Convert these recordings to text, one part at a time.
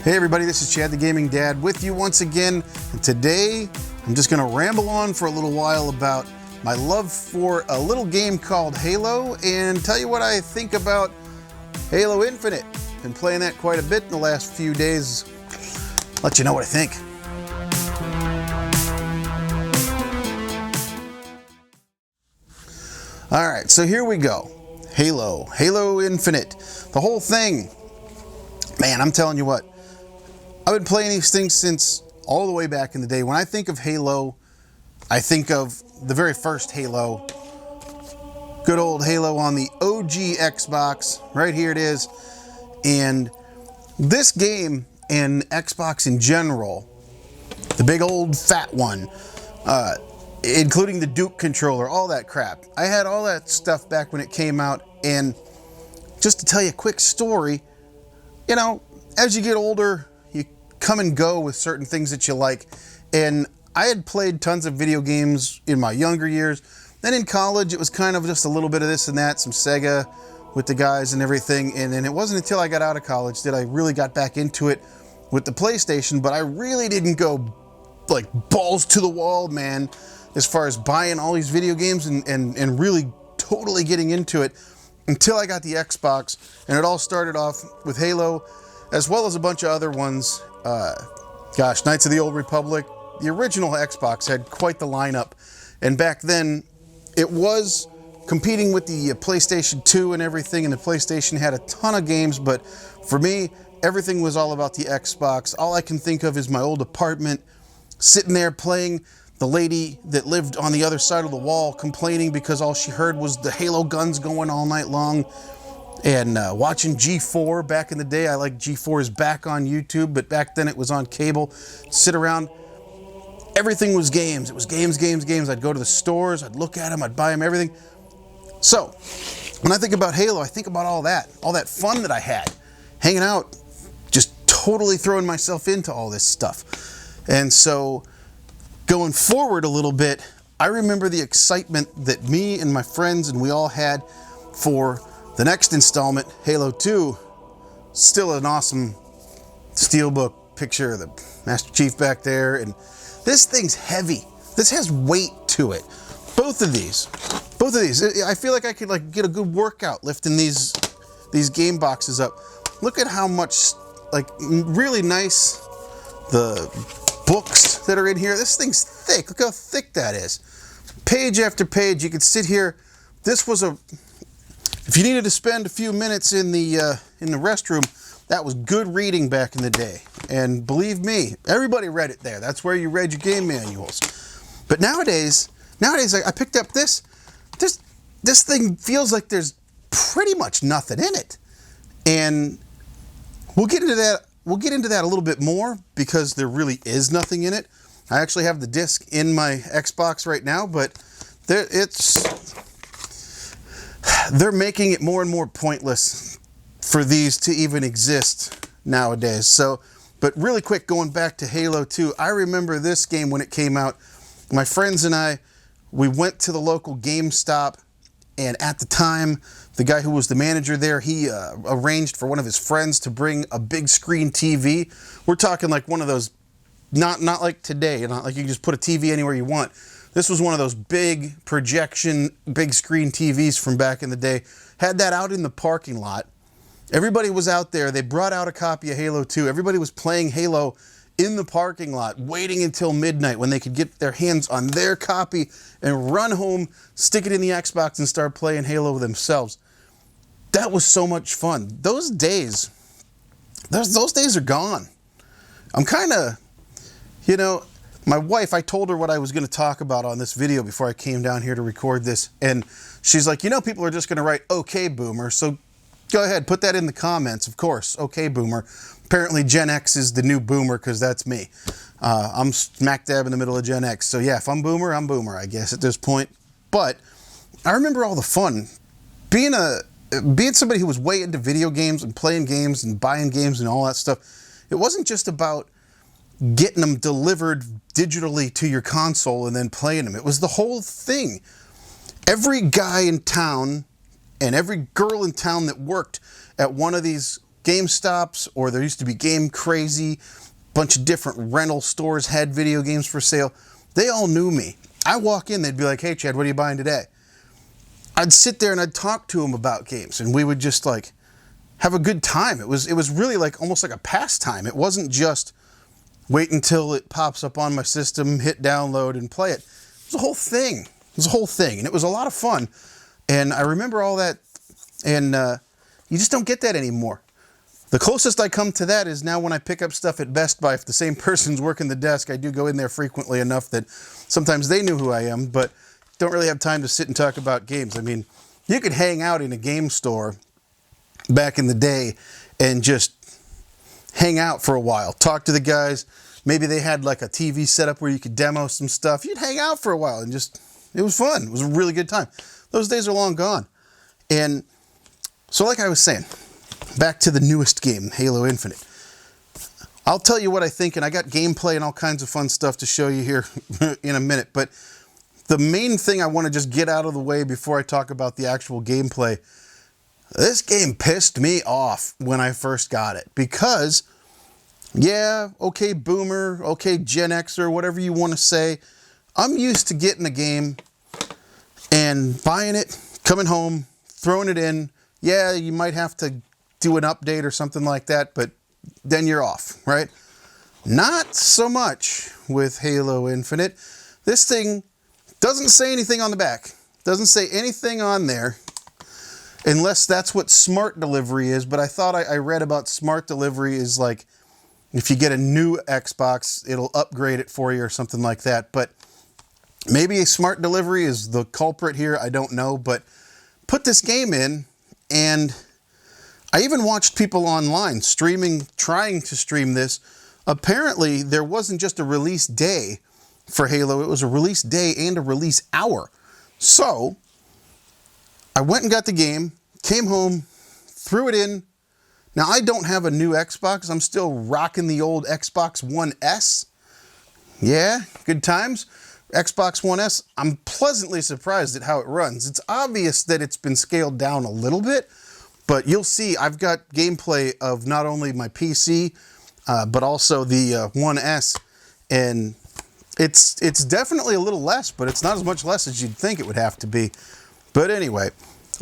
Hey everybody, this is Chad the Gaming Dad with you once again, and today I'm just going to ramble on for a little while about my love for a little game called Halo and tell you what I think about Halo Infinite. Been playing that quite a bit in the last few days. Let you know what I think. Alright, so here we go. Halo Infinite. The whole thing. Man, I'm telling you what. I've been playing these things since all the way back in the day. When I think of Halo, I think of the very first Halo. Good old Halo on the OG Xbox. Right here it is. And this game and Xbox in general, the big old fat one, including the Duke controller, all that crap. I had all that stuff back when it came out. And just to tell you a quick story, you know, as you get older, you come and go with certain things that you like. And I had played tons of video games in my younger years. Then in college, it was kind of just a little bit of this and that, some Sega with the guys and everything. And then it wasn't until I got out of college that I really got back into it with the PlayStation. But I really didn't go like balls to the wall, man, as far as buying all these video games and really totally getting into it until I got the Xbox. And it all started off with Halo, as well as a bunch of other ones. Knights of the Old Republic. The original Xbox had quite the lineup. And back then, it was competing with the PlayStation 2 and everything, and the PlayStation had a ton of games, but for me, everything was all about the Xbox. All I can think of is my old apartment, sitting there playing, the lady that lived on the other side of the wall complaining because all she heard was the Halo guns going all night long. And watching G4 back in the day. I like G4 is back on YouTube, but back then it was on cable. Sit around. Everything was games. It was games. I'd go to the stores. I'd look at them. I'd buy them, everything. So when I think about Halo, I think about all that fun that I had. Hanging out, just totally throwing myself into all this stuff. And so going forward a little bit, I remember the excitement that me and my friends and we all had for the next installment, Halo 2. Still an awesome steelbook picture of the Master Chief back there. And this thing's heavy. This has weight to it. Both of these. I feel like I could like get a good workout lifting these game boxes up. Look at how much like really nice the books that are in here. This thing's thick. Look how thick that is. Page after page. You could sit here. This was a... If you needed to spend a few minutes in the restroom, that was good reading back in the day. And believe me, everybody read it there. That's where you read your game manuals. But nowadays I picked up this thing feels like there's pretty much nothing in it. And we'll get into that a little bit more because there really is nothing in it. I actually have the disc in my Xbox right now, but they're making it more and more pointless for these to even exist nowadays. So, but really quick, going back to Halo 2, I remember this game when it came out. My friends and I, we went to the local GameStop, and at the time, the guy who was the manager there, he arranged for one of his friends to bring a big screen TV. We're talking like one of those, not like today, not like you can just put a TV anywhere you want. This was one of those big projection, big screen TVs from back in the day. Had that out in the parking lot. Everybody was out there. They brought out a copy of Halo 2. Everybody was playing Halo in the parking lot, waiting until midnight when they could get their hands on their copy and run home, stick it in the Xbox and start playing Halo themselves. That was so much fun. Those days are gone. I'm kind of, you know... My wife, I told her what I was going to talk about on this video before I came down here to record this. And she's like, you know, people are just going to write, okay, boomer. So go ahead, put that in the comments, of course. Okay, boomer. Apparently Gen X is the new boomer because that's me. I'm smack dab in the middle of Gen X. So yeah, if I'm boomer, I guess at this point. But I remember all the fun. Being somebody who was way into video games and playing games and buying games and all that stuff, it wasn't just about getting them delivered digitally to your console and then playing them. It was the whole thing. Every guy in town and every girl in town that worked at one of these GameStops, or there used to be Game Crazy. Bunch of different rental stores had video games for sale. They all knew me. I walk in, they'd be like, "Hey Chad, what are you buying today?" I'd sit there and I'd talk to them about games, and we would just like have a good time. It was really like almost like a pastime. It wasn't just wait until it pops up on my system, hit download and play it. It was a whole thing. It was a whole thing, and it was a lot of fun. And I remember all that, and you just don't get that anymore. The closest I come to that is now when I pick up stuff at Best Buy. If the same person's working the desk, I do go in there frequently enough that sometimes they knew who I am, but don't really have time to sit and talk about games. I mean, you could hang out in a game store back in the day and just hang out for a while, talk to the guys. Maybe they had like a TV setup where you could demo some stuff. You'd hang out for a while and just, it was fun. It was a really good time. Those days are long gone. And so like I was saying, back to the newest game, Halo Infinite. I'll tell you what I think, and I got gameplay and all kinds of fun stuff to show you here in a minute, but the main thing I want to just get out of the way before I talk about the actual gameplay, this game pissed me off when I first got it, because, yeah, okay, boomer, okay, Gen Xer, whatever you want to say, I'm used to getting a game and buying it, coming home, throwing it in. Yeah, you might have to do an update or something like that, but then you're off, right? Not so much with Halo Infinite. This thing doesn't say anything on the back. Doesn't say anything on there, unless that's what smart delivery is. But I thought I read about smart delivery is like, if you get a new Xbox, it'll upgrade it for you or something like that. But maybe a smart delivery is the culprit here. I don't know. But put this game in, and I even watched people online streaming, trying to stream this. Apparently, there wasn't just a release day for Halo. It was a release day and a release hour. So I went and got the game, came home, threw it in. Now, I don't have a new Xbox. I'm still rocking the old Xbox One S. Yeah, good times. Xbox One S, I'm pleasantly surprised at how it runs. It's obvious that it's been scaled down a little bit, but you'll see I've got gameplay of not only my PC, but also the One S, and it's definitely a little less, but it's not as much less as you'd think it would have to be. But anyway,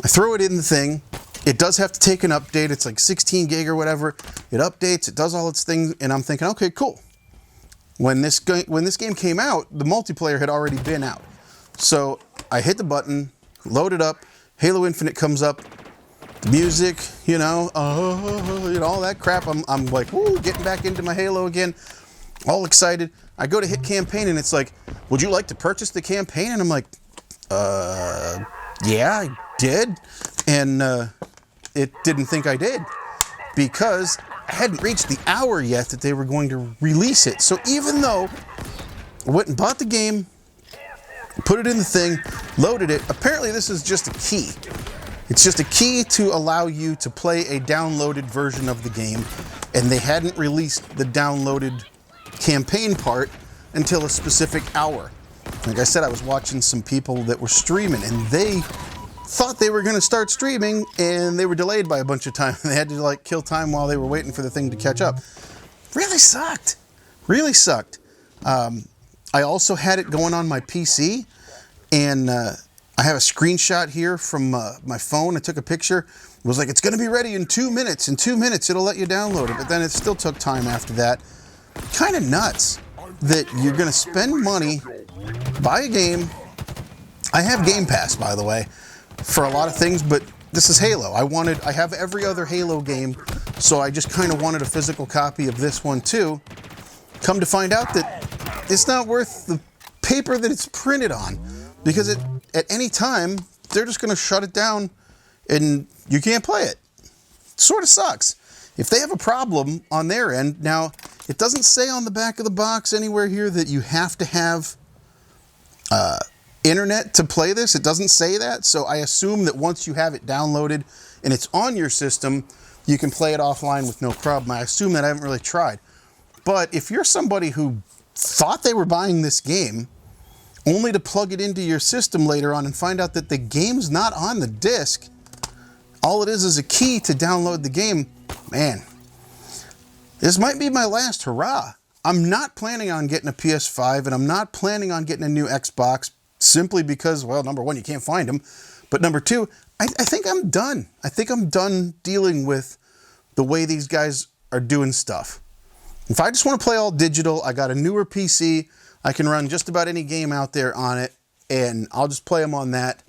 I throw it in the thing. It does have to take an update. It's like 16 gig or whatever. It updates, it does all its things, and I'm thinking, okay, cool. When this game came out, the multiplayer had already been out. So I hit the button, load it up, Halo Infinite comes up, the music, you know, all that crap. I'm like, woo, getting back into my Halo again, all excited. I go to hit campaign, and it's like, would you like to purchase the campaign? And I'm like, yeah, I did. And it didn't think I did, because I hadn't reached the hour yet that they were going to release it. So even though I went and bought the game, put it in the thing, loaded it, apparently this is just a key. It's just a key to allow you to play a downloaded version of the game, and they hadn't released the downloaded campaign part until a specific hour. Like I said, I was watching some people that were streaming, and they thought they were going to start streaming, and they were delayed by a bunch of time. They had to like kill time while they were waiting for the thing to catch up. Really sucked. Really sucked. I also had it going on my PC, and I have a screenshot here from my phone. I took a picture. It was like, it's going to be ready in 2 minutes. In 2 minutes, it'll let you download it. But then it still took time after that. Kind of nuts that you're going to spend money, buy a game. I have Game Pass, by the way, for a lot of things, but this is Halo. I have every other Halo game, so I just kind of wanted a physical copy of this one too. Come to find out that it's not worth the paper that it's printed on, because at any time, they're just going to shut it down and you can't play it. Sort of sucks. If they have a problem on their end, now, it doesn't say on the back of the box anywhere here that you have to have internet to play this. It doesn't say that, so I assume that once you have it downloaded and it's on your system, you can play it offline with no problem. I assume that. I haven't really tried. But if you're somebody who thought they were buying this game only to plug it into your system later on and find out that the game's not on the disc, all it is a key to download the game, man, this might be my last hurrah. I'm not planning on getting a PS5, and I'm not planning on getting a new Xbox simply because, well, number one, you can't find them. But number two, I think I'm done. I think I'm done dealing with the way these guys are doing stuff. If I just want to play all digital, I got a newer PC. I can run just about any game out there on it, and I'll just play them on that,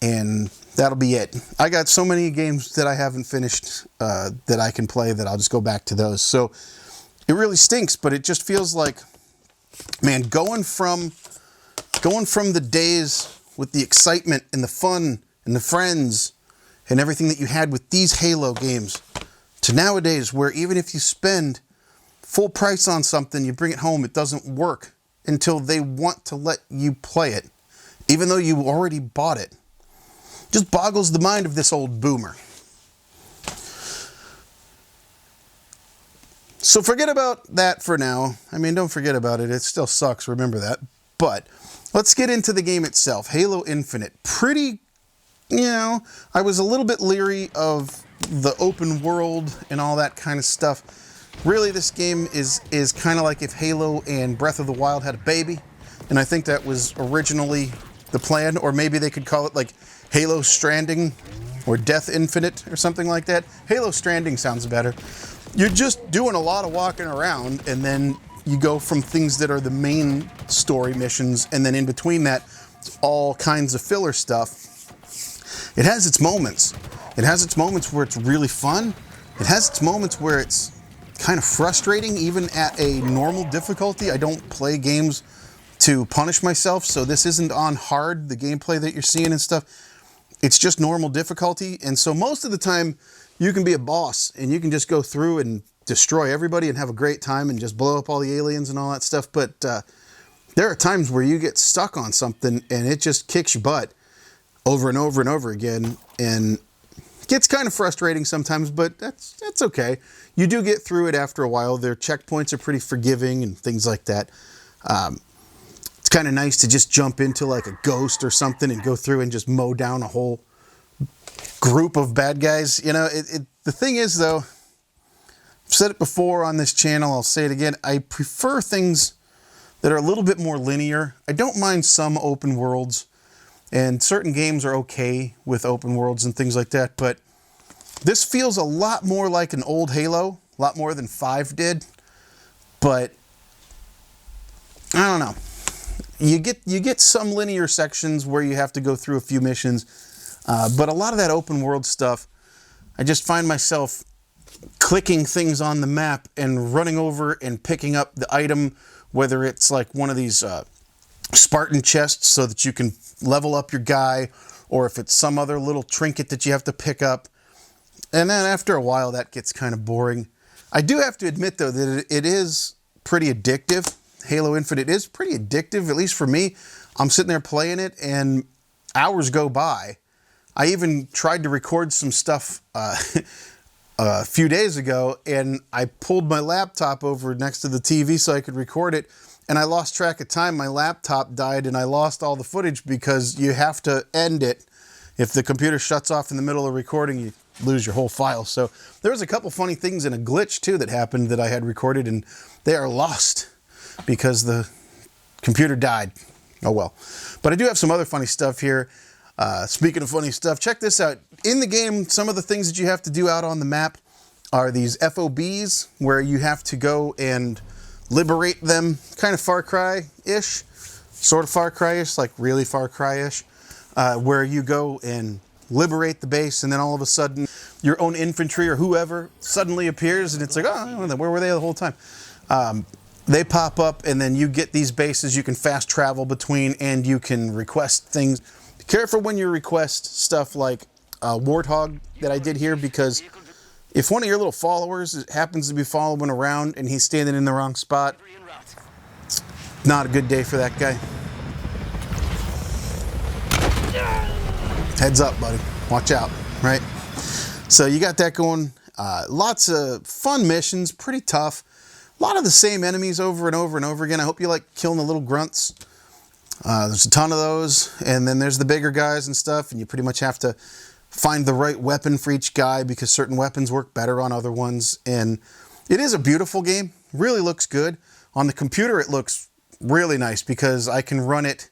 and that'll be it. I got so many games that I haven't finished that I can play that I'll just go back to those. So it really stinks, but it just feels like, man, going from the days with the excitement and the fun and the friends and everything that you had with these Halo games to nowadays where even if you spend full price on something, you bring it home, it doesn't work until they want to let you play it, even though you already bought it. Just boggles the mind of this old boomer. So forget about that for now. I mean, don't forget about it. It still sucks, remember that. But let's get into the game itself. Halo Infinite. Pretty, I was a little bit leery of the open world and all that kind of stuff. Really, this game is kind of like if Halo and Breath of the Wild had a baby. And I think that was originally the plan. Or maybe they could call it like Halo Stranding or Death Infinite or something like that. Halo Stranding sounds better. You're just doing a lot of walking around, and then you go from things that are the main story missions, and then in between that, all kinds of filler stuff. It has its moments. It has its moments where it's really fun. It has its moments where it's kind of frustrating, even at a normal difficulty. I don't play games to punish myself, so this isn't on hard, the gameplay that you're seeing and stuff. It's just normal difficulty, and so most of the time, you can be a boss, and you can just go through and destroy everybody and have a great time and just blow up all the aliens and all that stuff, but there are times where you get stuck on something, and it just kicks your butt over and over and over again, and it gets kind of frustrating sometimes, but that's okay. You do get through it after a while. Their checkpoints are pretty forgiving and things like that. It's kind of nice to just jump into like a ghost or something and go through and just mow down a whole group of bad guys. The thing is, though, I've said it before on this channel, I'll say it again, I prefer things that are a little bit more linear. I don't mind some open worlds, and certain games are okay with open worlds and things like that, but this feels a lot more like an old Halo, a lot more than 5 did, but I don't know. You get some linear sections where you have to go through a few missions, but a lot of that open world stuff, I just find myself clicking things on the map and running over and picking up the item, whether it's like one of these Spartan chests so that you can level up your guy, or if it's some other little trinket that you have to pick up. And then after a while, that gets kind of boring. I do have to admit, though, that it is pretty addictive. Halo Infinite is pretty addictive, at least for me. I'm sitting there playing it, and hours go by. I even tried to record some stuff a few days ago, and I pulled my laptop over next to the TV so I could record it, and I lost track of time. My laptop died, and I lost all the footage because you have to end it. If the computer shuts off in the middle of recording, you lose your whole file. So there was a couple funny things and a glitch, too, that happened that I had recorded, and they are lost because the computer died. Oh, well. But I do have some other funny stuff here. Speaking of funny stuff, check this out. In the game, some of the things that you have to do out on the map are these FOBs, where you have to go and liberate them. Kind of Far Cry-ish. Sort of Far Cry-ish, like really Far Cry-ish. Where you go and liberate the base, and then all of a sudden, your own infantry or whoever suddenly appears, and it's like, oh, where were they the whole time? They pop up, and then you get these bases you can fast travel between, and you can request things. Be careful when you request stuff like Warthog that I did here, because if one of your little followers happens to be following around and he's standing in the wrong spot, not a good day for that guy. Heads up, buddy. Watch out, right? So you got that going. Lots of fun missions, pretty tough. A lot of the same enemies over and over and over again. I hope you like killing the little grunts. There's a ton of those, and then there's the bigger guys and stuff, and you pretty much have to find the right weapon for each guy because certain weapons work better on other ones. And it is a beautiful game. Really looks good. On the computer, it looks really nice because I can run it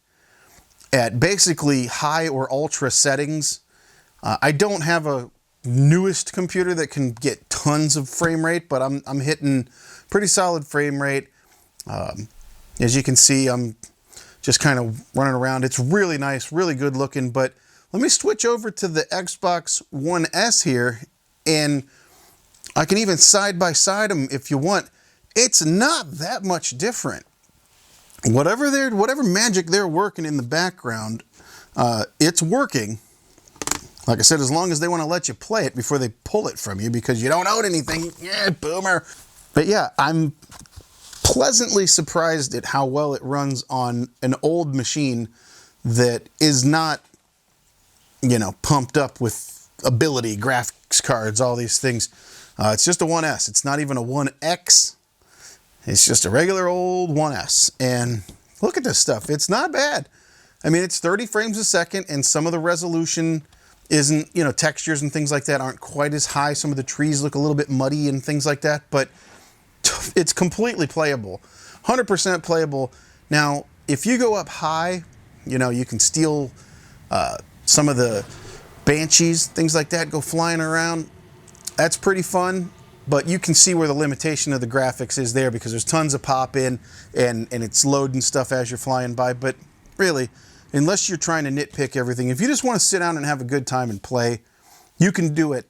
at basically high or ultra settings. I don't have a newest computer that can get tons of frame rate, but I'm hitting pretty solid frame rate. As you can see, I'm just kind of running around. It's really nice, really good looking, but let me switch over to the Xbox One S here, and I can even side by side them if you want. It's not that much different. Whatever magic they're working in the background, it's working. Like I said, as long as they want to let you play it before they pull it from you because you don't own anything. Yeah, boomer. But yeah, I'm pleasantly surprised at how well it runs on an old machine that is not, you know, pumped up with ability, graphics cards, all these things. It's just a 1S. It's not even a 1X. It's just a regular old 1S. And look at this stuff. It's not bad. I mean, it's 30 frames a second, and some of the resolution isn't, you know, textures and things like that aren't quite as high. Some of the trees look a little bit muddy and things like that, but it's completely playable. 100% playable. Now, if you go up high, you know, you can steal some of the banshees, things like that, go flying around. That's pretty fun, but you can see where the limitation of the graphics is there because there's tons of pop in and it's loading stuff as you're flying by. But really, unless you're trying to nitpick everything, if you just want to sit down and have a good time and play, you can do it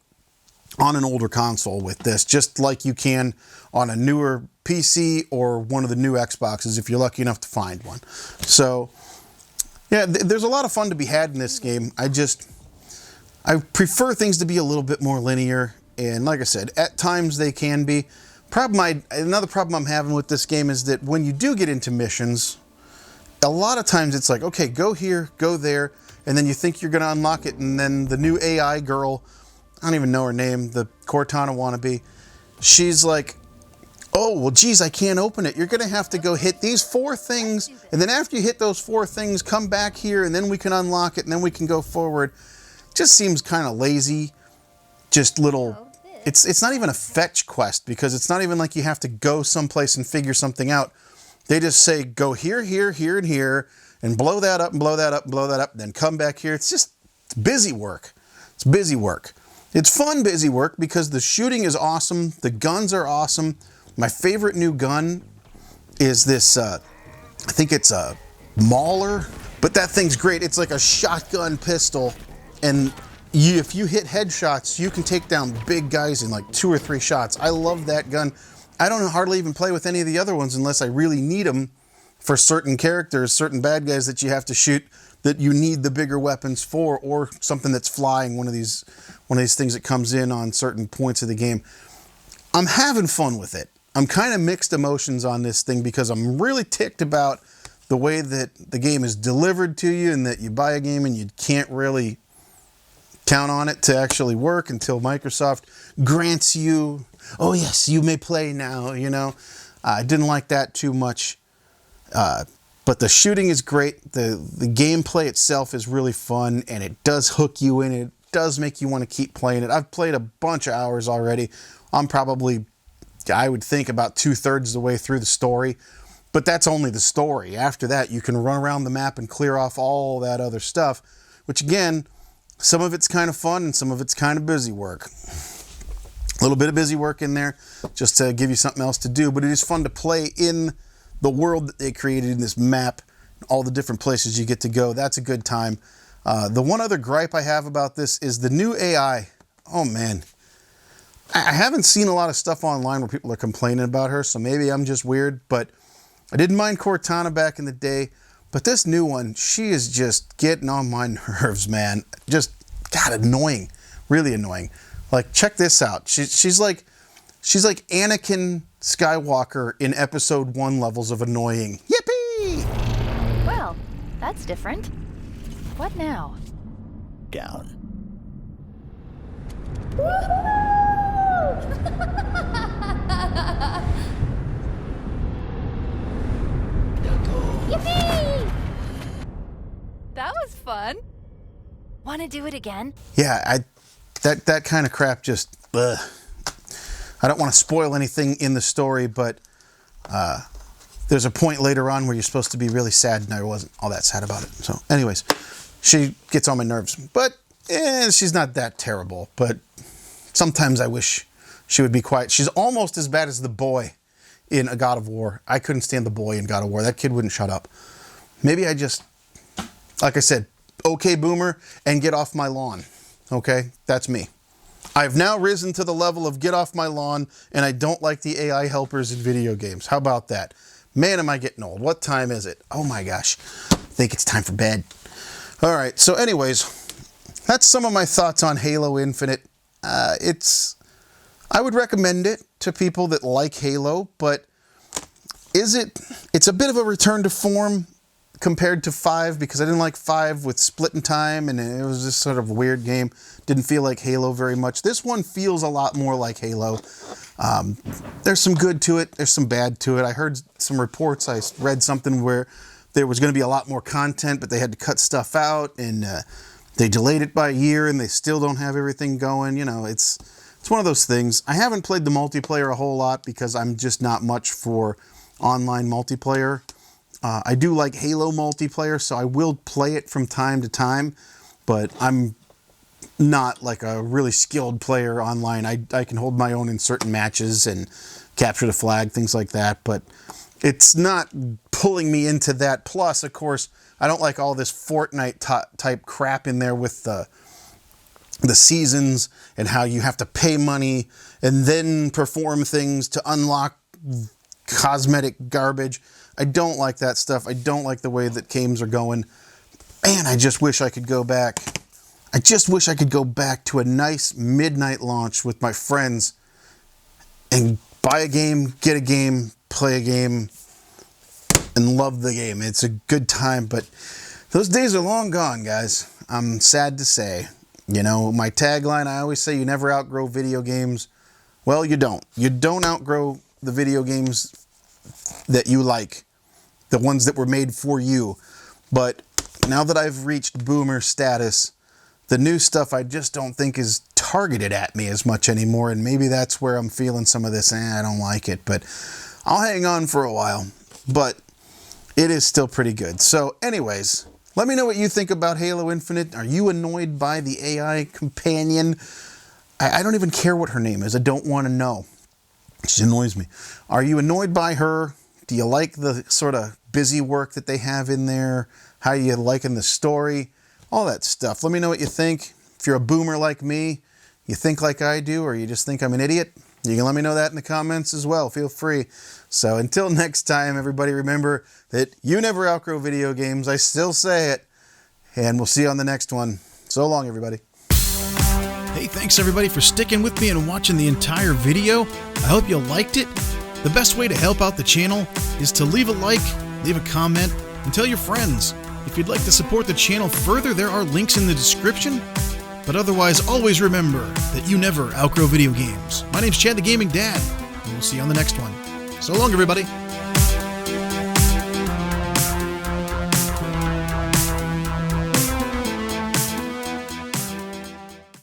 on an older console with this, just like you can on a newer PC or one of the new Xboxes if you're lucky enough to find one. So, yeah, there's a lot of fun to be had in this game. I prefer things to be a little bit more linear, and like I said, at times they can be. Another problem I'm having with this game is that when you do get into missions, a lot of times it's like, okay, go here, go there, and then you think you're going to unlock it, and then the new AI girl, I don't even know her name, the Cortana wannabe, she's like, oh, well, geez, I can't open it. You're going to have to go hit these 4 things, and then after you hit those 4 things, come back here, and then we can unlock it, and then we can go forward. Just seems kind of lazy, just little... It's not even a fetch quest, because it's not even like you have to go someplace and figure something out. They just say, go here, here, here, and here, and blow that up, and blow that up, and blow that up, and then come back here. It's busy work. It's busy work. It's fun busy work because the shooting is awesome. The guns are awesome. My favorite new gun is this, I think it's a Mauler, but that thing's great. It's like a shotgun pistol, and if you hit headshots, you can take down big guys in like 2 or 3 shots. I love that gun. I don't hardly even play with any of the other ones unless I really need them for certain characters, certain bad guys that you have to shoot that you need the bigger weapons for, or something that's flying, one of these things that comes in on certain points of the game. I'm having fun with it. I'm kind of mixed emotions on this thing because I'm really ticked about the way that the game is delivered to you, and that you buy a game and you can't really count on it to actually work until Microsoft grants you, oh yes, you may play now, you know. I didn't like that too much. But the shooting is great. The gameplay itself is really fun, and it does hook you in. It does make you want to keep playing it. I've played a bunch of hours already. I'm probably, I would think, about 2/3 of the way through the story. But that's only the story. After that, you can run around the map and clear off all that other stuff, which again, some of it's kind of fun and some of it's kind of busy work. A little bit of busy work in there just to give you something else to do, but it is fun to play in the world that they created in this map, all the different places you get to go. That's a good time. The one other gripe I have about this is the new AI. Oh man, I haven't seen a lot of stuff online where people are complaining about her, so maybe I'm just weird, but I didn't mind Cortana back in the day. But this new one, she is just getting on my nerves, man. Just, God, annoying. Really annoying. Like, check this out. She's like Anakin Skywalker in episode 1 levels of annoying. Yippee! Well, that's different. What now? Down. Yippee! That was fun. Want to do it again? Yeah, that kind of crap just, ugh. I don't want to spoil anything in the story, but there's a point later on where you're supposed to be really sad, and I wasn't all that sad about it. So anyways, she gets on my nerves, but she's not that terrible, but sometimes I wish she would be quiet. She's almost as bad as the boy in A God of War. I couldn't stand the boy in God of War. That kid wouldn't shut up. Maybe I just, like I said, okay, boomer, and get off my lawn. Okay, that's me. I've now risen to the level of get off my lawn, and I don't like the AI helpers in video games. How about that? Man, am I getting old. What time is it? Oh my gosh. I think it's time for bed. All right, so anyways, that's some of my thoughts on Halo Infinite. I would recommend it to people that like Halo, but it's a bit of a return to form compared to 5, because I didn't like 5 with split in time, and it was just sort of a weird game. Didn't feel like Halo very much. This one feels a lot more like Halo. There's some good to it. There's some bad to it. I heard some reports. I read something where there was going to be a lot more content, but they had to cut stuff out, and they delayed it by a year, and they still don't have everything going. You know, it's one of those things. I haven't played the multiplayer a whole lot because I'm just not much for online multiplayer. I do like Halo multiplayer, so I will play it from time to time, but I'm not like a really skilled player online. I can hold my own in certain matches and capture the flag, things like that, but it's not pulling me into that. Plus, of course, I don't like all this Fortnite type crap in there with the seasons and how you have to pay money and then perform things to unlock cosmetic garbage. I don't like that stuff. I don't like the way that games are going. Man, I just wish I could go back. I just wish I could go back to a nice midnight launch with my friends and buy a game, get a game, play a game, and love the game. It's a good time, but those days are long gone, guys. I'm sad to say. You know, my tagline, I always say you never outgrow video games. Well, you don't. You don't outgrow the video games that you like, the ones that were made for you. But now that I've reached boomer status, the new stuff I just don't think is targeted at me as much anymore, and maybe that's where I'm feeling some of this, I don't like it, but I'll hang on for a while. But it is still pretty good. So anyways, let me know what you think about Halo Infinite. Are you annoyed by the AI companion? I don't even care what her name is. I don't want to know. She annoys me. Are you annoyed by her? Do you like the sort of busy work that they have in there? How you liking the story? All that stuff. Let me know what you think. If you're a boomer like me, you think like I do, or you just think I'm an idiot, you can let me know that in the comments as well. Feel free. So until next time, everybody, remember that you never outgrow video games. I still say it. And we'll see you on the next one. So long, everybody. Hey, thanks everybody for sticking with me and watching the entire video. I hope you liked it. The best way to help out the channel is to leave a like, leave a comment, and tell your friends. If you'd like to support the channel further, there are links in the description. But otherwise, always remember that you never outgrow video games. My name's Chad the Gaming Dad, and we'll see you on the next one. So long, everybody.